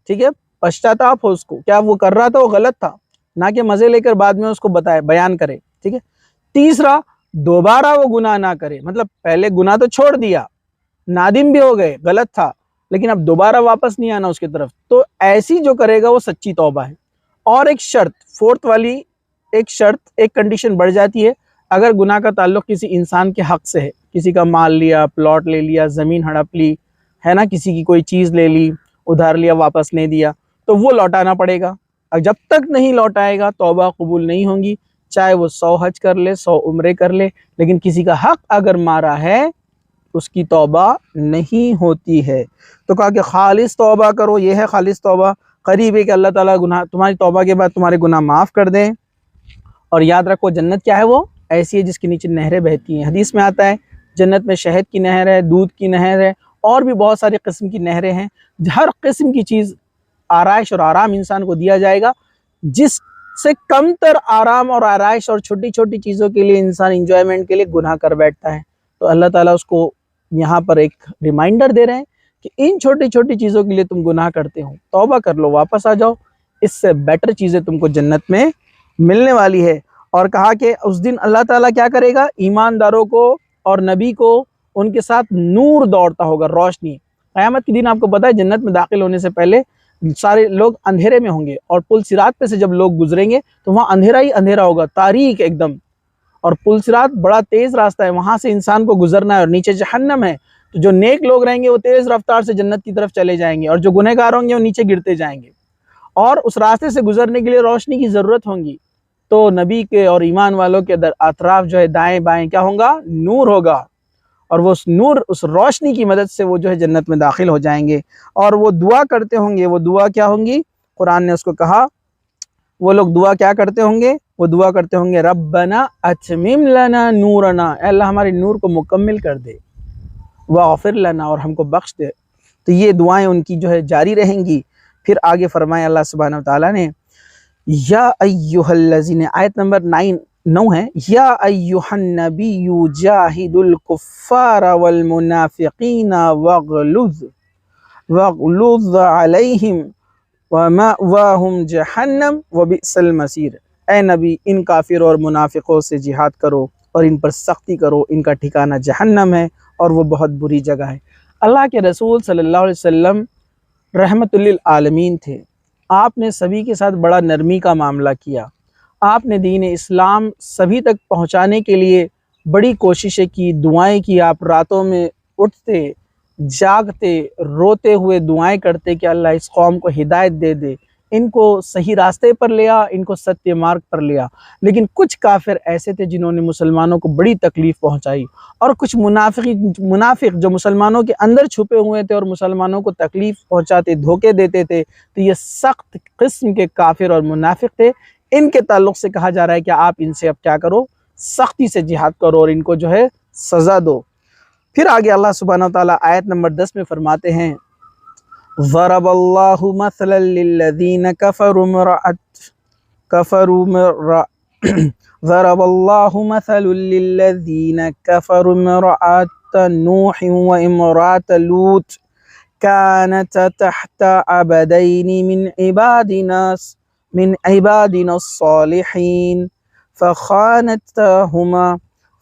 S1: ٹھیک ہے، پچھتاتاپ ہو اس کو، کیا وہ کر رہا تھا وہ غلط تھا، نہ کہ مزے لے کر بعد میں اس کو بتائے، بیان کرے، ٹھیک ہے۔ تیسرا، دوبارہ وہ گناہ نہ کرے، مطلب پہلے گناہ تو چھوڑ دیا، نادم بھی ہو گئے، غلط تھا، لیکن اب دوبارہ واپس نہیں آنا اس کی طرف، تو ایسی جو کرے گا وہ سچی توبہ ہے۔ اور ایک شرط، فورتھ والی ایک شرط، ایک کنڈیشن بڑھ جاتی ہے، اگر گناہ کا تعلق کسی انسان کے حق سے ہے، کسی کا مال لیا، پلاٹ لے لیا، زمین ہڑپ لی ہے نا، کسی کی کوئی چیز لے لی، ادھار لیا واپس نہیں دیا، تو وہ لوٹانا پڑے گا، اور جب تک نہیں لوٹائے گا توبہ قبول نہیں ہوں گی، چاہے وہ 100 حج کر لے، 100 عمرے کر لے، لیکن کسی کا حق اگر مارا ہے اس کی توبہ نہیں ہوتی ہے۔ تو کہا کہ خالص توبہ کرو، یہ ہے خالص توبہ، قریب ہے کہ اللہ تعالیٰ گناہ تمہاری توبہ کے بعد تمہارے گناہ معاف کر دیں۔ اور یاد رکھو جنت کیا ہے، وہ ایسی ہے جس کے نیچے نہریں بہتی ہیں، حدیث میں آتا ہے جنت میں شہد کی نہر ہے، دودھ کی نہر ہے، اور بھی بہت ساری قسم کی نہریں ہیں، ہر قسم کی چیز آرائش اور آرام انسان کو دیا جائے گا، جس سے کم تر آرام اور آرائش اور چھوٹی چھوٹی چیزوں کے لیے انسان انجوائمنٹ کے لیے گناہ کر بیٹھتا ہے۔ تو اللہ تعالیٰ اس کو یہاں پر ایک ریمائنڈر دے رہے ہیں کہ ان چھوٹی چھوٹی چیزوں کے لیے تم گناہ کرتے ہو، توبہ کر لو، واپس آ جاؤ، اس سے بیٹر چیزیں تم کو جنت میں ملنے والی ہے۔ اور کہا کہ اس دن اللہ تعالیٰ کیا کرے گا، ایمانداروں کو اور نبی کو ان کے ساتھ نور دوڑتا ہوگا، روشنی۔ قیامت کے دن آپ کو پتہ ہے جنت میں داخل ہونے سے پہلے سارے لوگ اندھیرے میں ہوں گے، اور پل صراط پہ سے جب لوگ گزریں گے تو وہاں اندھیرا ہی اندھیرا ہوگا، تاریک ایک دم، اور پل صراط بڑا تیز راستہ ہے، وہاں سے انسان کو گزرنا ہے، اور نیچے جہنم ہے، تو جو نیک لوگ رہیں گے وہ تیز رفتار سے جنت کی طرف چلے جائیں گے، اور جو گنہگار ہوں گے وہ نیچے گرتے جائیں گے، اور اس راستے سے گزرنے کے لیے روشنی کی ضرورت ہوگی، تو نبی کے اور ایمان والوں کے اطراف جو ہے دائیں بائیں کیا ہوگا، نور ہوگا، اور وہ اس نور، اس روشنی کی مدد سے وہ جو ہے جنت میں داخل ہو جائیں گے، اور وہ دعا کرتے ہوں گے، وہ دعا کیا ہوں گی، قرآن نے اس کو کہا، وہ لوگ دعا کیا کرتے ہوں گے، وہ دعا کرتے ہوں گے ربنا اتمم لنا نورنا، اے اللہ ہمارے نور کو مکمل کر دے، واغفر لنا، اور ہم کو بخش دے۔ تو یہ دعائیں ان کی جو ہے جاری رہیں گی۔ پھر آگے فرمایا اللہ سبحانہ وتعالیٰ نے، یا ایہا الذین، آیت نمبر 9 ہے، یا ایہا النبی جاہد الکفار والمنافقین واغلظ علیہم ومأواہم جہنم وبئس المصیر، اے نبی ان کافروں اور منافقوں سے جہاد کرو اور ان پر سختی کرو، ان کا ٹھکانہ جہنم ہے اور وہ بہت بری جگہ ہے۔ اللہ کے رسول صلی اللہ علیہ وسلم رحمت للعالمین تھے، آپ نے سبھی کے ساتھ بڑا نرمی کا معاملہ کیا، آپ نے دین اسلام سبھی تک پہنچانے کے لیے بڑی کوششیں کی، دعائیں کی، آپ راتوں میں اٹھتے جاگتے روتے ہوئے دعائیں کرتے کہ اللہ اس قوم کو ہدایت دے دے، ان کو صحیح راستے پر لیا، ان کو ستیہ مارگ پر لیا۔ لیکن کچھ کافر ایسے تھے جنہوں نے مسلمانوں کو بڑی تکلیف پہنچائی، اور کچھ منافق جو مسلمانوں کے اندر چھپے ہوئے تھے اور مسلمانوں کو تکلیف پہنچاتے، دھوکے دیتے تھے، تو یہ سخت قسم کے کافر اور منافق تھے۔ ان کے تعلق سے کہا جا رہا ہے کہ آپ ان سے اب کیا کرو، سختی سے جہاد کرو اور ان کو جو ہے سزا دو۔ پھر آگے اللہ سبحانہ وتعالیٰ آیت نمبر 10 میں فرماتے ہیں، ضرب اللہ مثلا للذین ضرب اللہ مثلا للذین کفروا امرأة نوح وامرأة لوط كانتا تحت عبدین من عبادنا الصالحین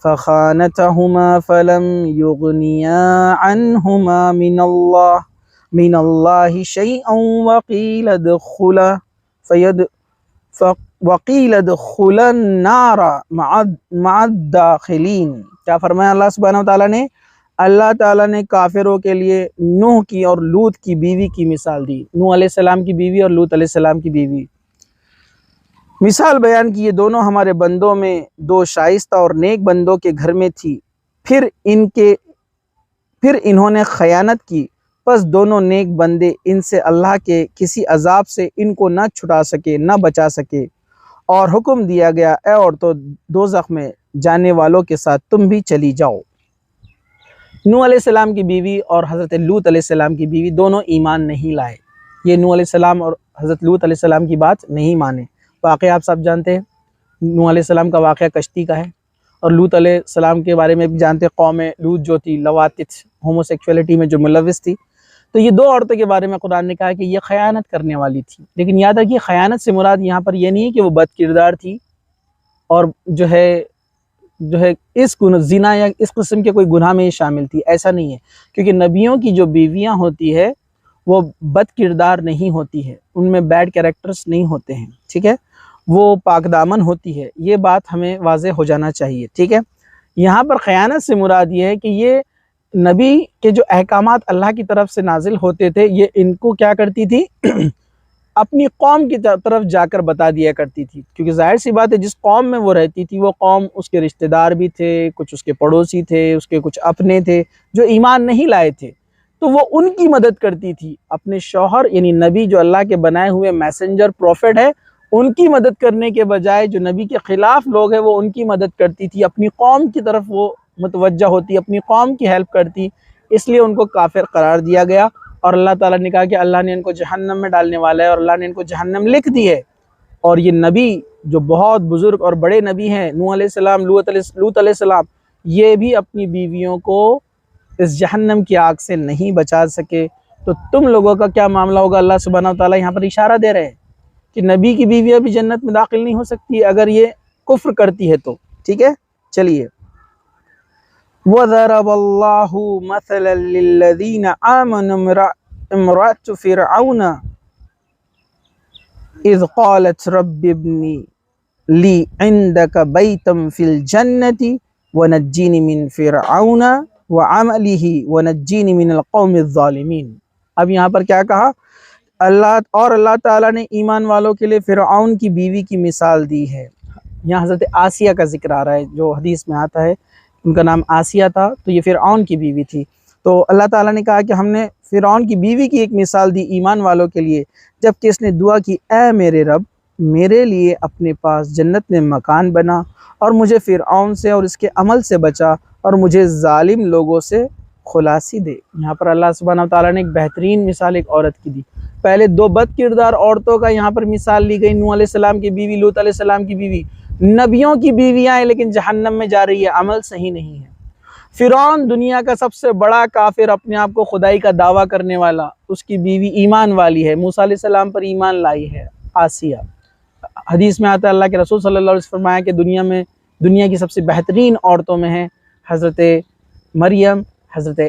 S1: فخانتهما فلم يغنيا عنهما من الله شيئا وقيل ادخلا النار مع الداخلين۔ کیا فرمایا اللہ سبحانہ وتعالیٰ نے؟ اللہ تعالیٰ نے کافروں کے لیے نوح کی اور لوط کی بیوی کی مثال دی، نوح علیہ السلام کی بیوی اور لوط علیہ السلام کی بیوی، مثال بیان کی، یہ دونوں ہمارے بندوں میں دو شائستہ اور نیک بندوں کے گھر میں تھی، پھر انہوں نے خیانت کی پس دونوں نیک بندے ان سے اللہ کے کسی عذاب سے ان کو نہ چھٹا سکے نہ بچا سکے، اور حکم دیا گیا اے عورتوں دوزخ میں جانے والوں کے ساتھ تم بھی چلی جاؤ۔ نوح علیہ السلام کی بیوی اور حضرت لوط علیہ السلام کی بیوی دونوں ایمان نہیں لائے، یہ نوح علیہ السلام اور حضرت لوط علیہ السلام کی بات نہیں مانے۔ واقعہ آپ سب جانتے ہیں، نوح علیہ السلام کا واقعہ کشتی کا ہے، اور لوط علیہ السلام کے بارے میں بھی جانتے ہیں، قوم لوط جو تھی لواتت، ہوموسیکچولیٹی میں جو ملوث تھی۔ تو یہ دو عورتوں کے بارے میں قرآن نے کہا کہ یہ خیانت کرنے والی تھی، لیکن یاد رکھیے خیانت سے مراد یہاں پر یہ نہیں ہے کہ وہ بد کردار تھی اور جو ہے اس زنا یا اس قسم کے کوئی گناہ میں شامل تھی، ایسا نہیں ہے، کیونکہ نبیوں کی جو بیویاں ہوتی ہے وہ بد کردار نہیں ہوتی ہے، ان میں بیڈ کیریکٹرز نہیں ہوتے ہیں، ٹھیک ہے، وہ پاک دامن ہوتی ہے، یہ بات ہمیں واضح ہو جانا چاہیے، ٹھیک ہے۔ یہاں پر خیانت سے مراد یہ ہے کہ یہ نبی کے جو احکامات اللہ کی طرف سے نازل ہوتے تھے یہ ان کو کیا کرتی تھی اپنی قوم کی طرف جا کر بتا دیا کرتی تھی، کیونکہ ظاہر سی بات ہے جس قوم میں وہ رہتی تھی وہ قوم اس کے رشتہ دار بھی تھے، کچھ اس کے پڑوسی تھے، اس کے کچھ اپنے تھے جو ایمان نہیں لائے تھے، تو وہ ان کی مدد کرتی تھی، اپنے شوہر یعنی نبی جو اللہ کے بنائے ہوئے میسنجر پروفٹ ہے ان کی مدد کرنے کے بجائے جو نبی کے خلاف لوگ ہیں وہ ان کی مدد کرتی تھی، اپنی قوم کی طرف وہ متوجہ ہوتی، اپنی قوم کی ہیلپ کرتی، اس لیے ان کو کافر قرار دیا گیا، اور اللہ تعالیٰ نے کہا کہ اللہ نے ان کو جہنم میں ڈالنے والا ہے، اور اللہ نے ان کو جہنم لکھ دی ہے۔ اور یہ نبی جو بہت بزرگ اور بڑے نبی ہیں، نوح علیہ السلام، لوط علیہ السلام، یہ بھی اپنی بیویوں کو اس جہنم کی آگ سے نہیں بچا سکے، تو تم لوگوں کا کیا معاملہ ہوگا؟ اللہ سبحانہ و تعالیٰ یہاں پر اشارہ دے رہے ہیں کہ نبی کی بیویاں بھی جنت میں داخل نہیں ہو سکتی اگر یہ کفر کرتی ہے تو، ٹھیک ہے۔ چلیے، وَضَرَبَ اللَّهُ مَثَلًا لِلَّذِينَ آمَنُوا امْرَأَتَ فِرْعَوْنَ إِذْ قَالَتْ رَبِّ ابْنِ لِي عِندَكَ بَيْتًا فِي الْجَنَّةِ وَنَجِّنِي مِنْ فِرْعَوْنَ وَعَمَلِهِ وَنَجِّنِي مِنَ الْقَوْمِ الظَّالِمِينَ۔ اب یہاں پر کیا کہا؟ اللہ تعالیٰ نے ایمان والوں کے لیے فرعون کی بیوی کی مثال دی ہے۔ یہاں حضرت آسیہ کا ذکر آ رہا ہے، جو حدیث میں آتا ہے ان کا نام آسیہ تھا، تو یہ فرعون کی بیوی تھی۔ تو اللہ تعالیٰ نے کہا کہ ہم نے فرعون کی بیوی کی ایک مثال دی ایمان والوں کے لیے، جبکہ اس نے دعا کی اے میرے رب میرے لیے اپنے پاس جنت میں مکان بنا، اور مجھے فرعون سے اور اس کے عمل سے بچا، اور مجھے ظالم لوگوں سے خلاصی دے۔ یہاں پر اللہ سبحانہ و تعالیٰ نے ایک بہترین مثال ایک عورت کی دی۔ پہلے دو بد کردار عورتوں کا یہاں پر مثال لی گئی، نوح علیہ السلام کی بیوی، لوط علیہ السلام کی بیوی، نبیوں کی بیویاں ہیں لیکن جہنم میں جا رہی ہے، عمل صحیح نہیں ہے۔ فرعون دنیا کا سب سے بڑا کافر، اپنے آپ کو خدائی کا دعویٰ کرنے والا، اس کی بیوی ایمان والی ہے، موسیٰ علیہ السلام پر ایمان لائی ہے، آسیہ۔ حدیث میں آتا ہے اللہ کے رسول صلی اللہ علیہ وسلم فرمایا کہ دنیا کی سب سے بہترین عورتوں میں ہیں حضرت مریم، حضرت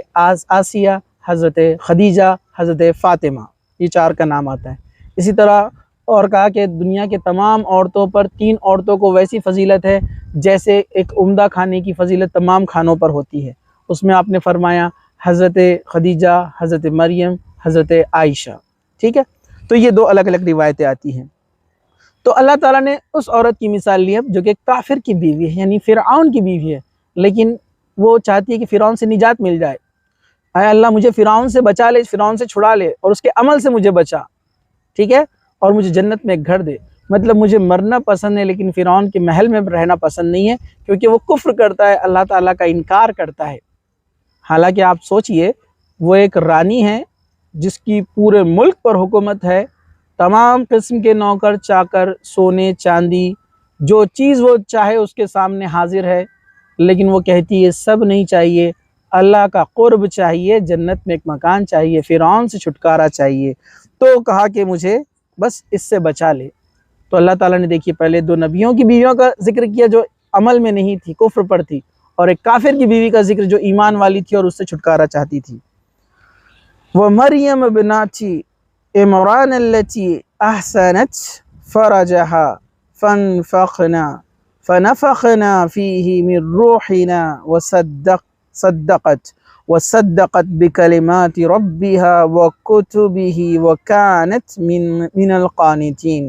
S1: آسیہ، حضرت خدیجہ، حضرت فاطمہ، یہ چار کا نام آتا ہے۔ اسی طرح اور کہا کہ دنیا کے تمام عورتوں پر 3 عورتوں کو ویسی فضیلت ہے جیسے ایک عمدہ کھانے کی فضیلت تمام کھانوں پر ہوتی ہے۔ اس میں آپ نے فرمایا حضرت خدیجہ، حضرت مریم، حضرت عائشہ، ٹھیک ہے۔ تو یہ 2 الگ الگ روایتیں آتی ہیں۔ تو اللہ تعالیٰ نے اس عورت کی مثال لی ہے جو کہ کافر کی بیوی ہے، یعنی فرعون کی بیوی ہے، لیکن وہ چاہتی ہے کہ فرعون سے نجات مل جائے۔ اے اللہ مجھے فرعون سے بچا لے، فرعون سے چھڑا لے اور اس کے عمل سے مجھے بچا، ٹھیک ہے، اور مجھے جنت میں ایک گھر دے۔ مطلب مجھے مرنا پسند ہے لیکن فرعون کے محل میں رہنا پسند نہیں ہے، کیونکہ وہ کفر کرتا ہے، اللہ تعالیٰ کا انکار کرتا ہے۔ حالانکہ آپ سوچئے وہ ایک رانی ہے جس کی پورے ملک پر حکومت ہے، تمام قسم کے نوکر چاکر، سونے چاندی، جو چیز وہ چاہے اس کے سامنے حاضر ہے، لیکن وہ کہتی ہے سب نہیں چاہیے، اللہ کا قرب چاہیے، جنت میں ایک مکان چاہیے، فرعون سے چھٹکارا چاہیے۔ تو کہا کہ مجھے بس اس سے بچا لے۔ تو اللہ تعالیٰ نے دیکھیے پہلے 2 نبیوں کی بیویوں کا ذکر کیا جو عمل میں نہیں تھی، کفر پر تھی، اور ایک کافر کی بیوی کا ذکر جو ایمان والی تھی اور اس سے چھٹکارا چاہتی تھی۔ وَمَرْيَمَ ابْنَتِ عِمْرَانَ الَّتِي أَحْسَنَتْ فَرْجَهَا فَنَفَخْنَا فِيهِ مِنْ رُوحِنَا وَصَدَّقَتْ بِكَلِمَاتِ رَبِّهَا وَكُتُبِهِ وَكَانَتْ مِنَ الْقَانِتِينَ۔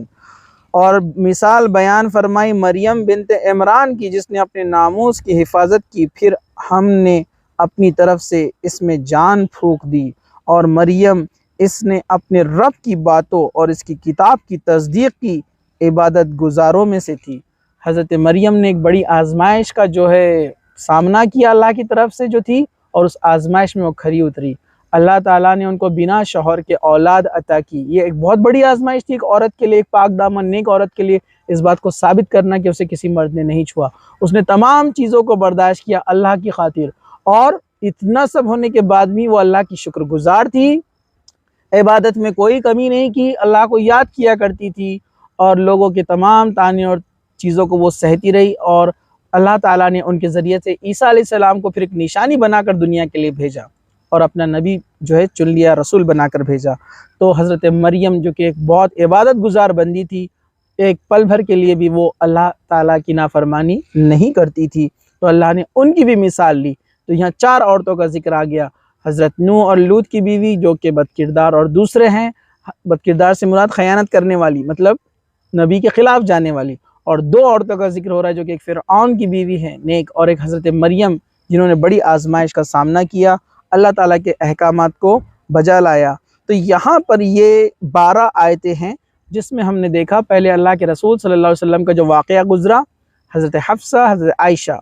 S1: اور مثال بیان فرمائی مریم بنت عمران کی جس نے اپنے ناموس کی حفاظت کی، پھر ہم نے اپنی طرف سے اس میں جان پھونک دی اور مریم اس نے اپنے رب کی باتوں اور اس کی کتاب کی تصدیق کی عبادت گزاروں میں سے تھی۔ حضرت مریم نے ایک بڑی آزمائش کا جو ہے سامنا کیا اللہ کی طرف سے جو تھی، اور اس آزمائش میں وہ کھری اتری۔ اللہ تعالیٰ نے ان کو بنا شوہر کے اولاد عطا کی۔ یہ ایک بہت بڑی آزمائش تھی ایک عورت کے لیے، ایک پاک دامن نیک عورت کے لیے، اس بات کو ثابت کرنا کہ اسے کسی مرد نے نہیں چھوا۔ اس نے تمام چیزوں کو برداشت کیا اللہ کی خاطر، اور اتنا سب ہونے کے بعد بھی وہ اللہ کی شکر گزار تھی، عبادت میں کوئی کمی نہیں کی، اللہ کو یاد کیا کرتی تھی، اور لوگوں کے تمام طعنے اور چیزوں کو وہ سہتی رہی، اور اللہ تعالیٰ نے ان کے ذریعے سے عیسیٰ علیہ السلام کو پھر ایک نشانی بنا کر دنیا کے لیے بھیجا، اور اپنا نبی جو ہے چن لیا، رسول بنا کر بھیجا۔ تو حضرت مریم جو کہ ایک بہت عبادت گزار بندی تھی، ایک پل بھر کے لیے بھی وہ اللہ تعالیٰ کی نافرمانی نہیں کرتی تھی، تو اللہ نے ان کی بھی مثال لی۔ تو یہاں 4 عورتوں کا ذکر آ گیا، حضرت نوح اور لوط کی بیوی جو کہ بد کردار اور دوسرے ہیں، بد کردار سے مراد خیانت کرنے والی، مطلب نبی کے خلاف جانے والی، اور 2 عورتوں کا ذکر ہو رہا ہے جو کہ ایک فرعون کی بیوی ہے نیک، اور ایک حضرت مریم جنہوں نے بڑی آزمائش کا سامنا کیا، اللہ تعالیٰ کے احکامات کو بجا لایا۔ تو یہاں پر یہ 12 آیتیں ہیں جس میں ہم نے دیکھا پہلے اللہ کے رسول صلی اللہ علیہ وسلم کا جو واقعہ گزرا، حضرت حفصہ، حضرت عائشہ،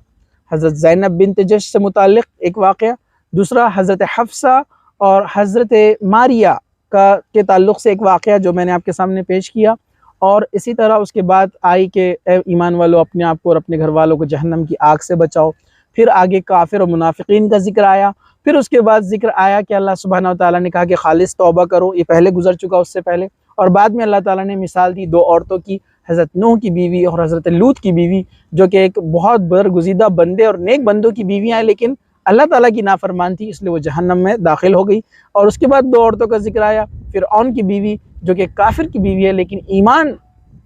S1: حضرت زینب بنت جش سے متعلق ایک واقعہ، دوسرا حضرت حفصہ اور حضرت ماریہ کے تعلق سے ایک واقعہ جو میں نے آپ کے سامنے پیش کیا، اور اسی طرح اس کے بعد آئی کہ اے ایمان والو اپنے آپ کو اور اپنے گھر والوں کو جہنم کی آگ سے بچاؤ۔ پھر آگے کافر اور منافقین کا ذکر آیا، پھر اس کے بعد ذکر آیا کہ اللہ سبحانہ و تعالیٰ نے کہا کہ خالص توبہ کرو، یہ پہلے گزر چکا اس سے پہلے، اور بعد میں اللہ تعالیٰ نے مثال دی 2 عورتوں کی، حضرت نوح کی بیوی اور حضرت لوط کی بیوی، جو کہ ایک بہت برگزیدہ بندے اور نیک بندوں کی بیویاں ہیں، لیکن اللہ تعالیٰ کی نافرمان تھی، اس لیے وہ جہنم میں داخل ہو گئی۔ اور اس کے بعد 2 عورتوں کا ذکر آیا، فرعون کی بیوی جو کہ کافر کی بیوی ہے، لیکن ایمان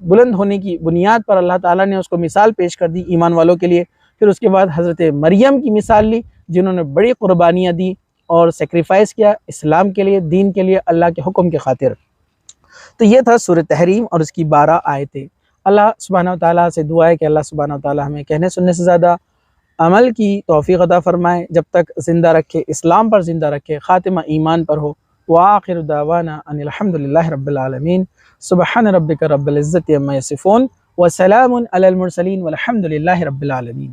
S1: بلند ہونے کی بنیاد پر اللہ تعالیٰ نے اس کو مثال پیش کر دی ایمان والوں کے لیے۔ پھر اس کے بعد حضرت مریم کی مثال لی جنہوں نے بڑی قربانیاں دی اور سیکریفائس کیا اسلام کے لیے، دین کے لیے، اللہ کے حکم کی خاطر۔ تو یہ تھا سورہ تحریم اور اس کی 12 آیتیں۔ اللہ سبحانہ و تعالیٰ سے دعا ہے کہ اللہ سبحانہ و تعالیٰ ہمیں کہنے سننے سے زیادہ عمل کی توفیق عطا فرمائے، جب تک زندہ رکھے، اسلام پر زندہ رکھے، خاتمہ ایمان پر ہو۔ وآخر دعوانا ان الحمد للہ رب العالمین، سبحان ربک رب العزت عما یصفون، وسلام علی المرسلین والحمد للہ رب العالمین۔